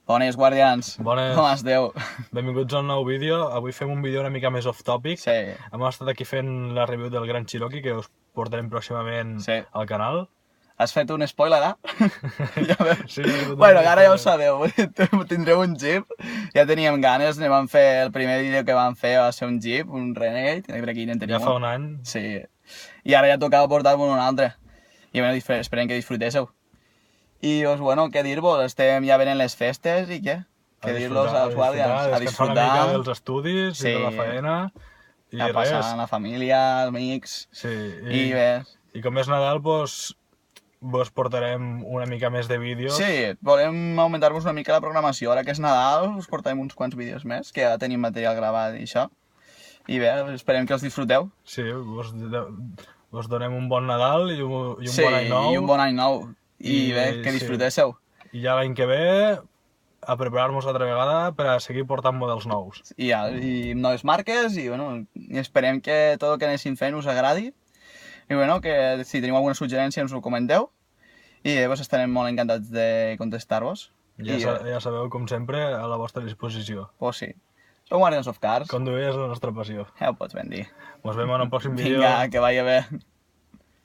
Bones, guardians. Bones. Com esteu? Benvinguts a un nou vídeo. Avui fem un vídeo una mica més off-topic. Sí. Hem estat aquí fent la review del Gran Cherokee, que us portarem pròximament Sí. al canal. Has fet un spoiler, Ja veus? Sí, Bueno, ara ja ho sabeu, tindreu un Jeep. Ja teníem ganes, ne vam fer, el primer vídeo que vam fer va ser un Jeep, un Renegade, per aquí en tenim Ja fa un any. Sí. I ara ja tocava portar-vos un altre. I bueno, esperem que disfrutéssiu. I doncs, bueno, què dir-vos? Estem ja venint les festes i què? Què dir-los als guàrdians? A descansar una mica dels estudis i de la faena. I a passar res. amb la família, amics. Sí. I res. I com és Nadal, vos portarem una mica més de vídeos. Sí, volem augmentar-vos una mica la programació. Ara que és Nadal, us portarem uns quants vídeos més, que ja tenim material gravat i això. I bé, esperem que els disfruteu. Sí, vos donem un bon Nadal i un bon any nou. Sí, i un bon any nou. I bé, que disfrutéssiu. I ja l'any que ve a preparar-nos altra vegada per a seguir portant models nous. I noves marques i, bueno, i esperem que tot el que anessin fent us agradi. I bueno, que si teniu alguna suggerència ens ho comenteu. I vos estarem molt encantats de contestar-vos. Ja sabeu, com sempre, a la vostra disposició. Pues sí. Som Guardians of Cars. Conduir és la nostra passió. Ja ho pots ben dir. Ens veiem en un pròxim vídeo. Vinga, que vagi bé.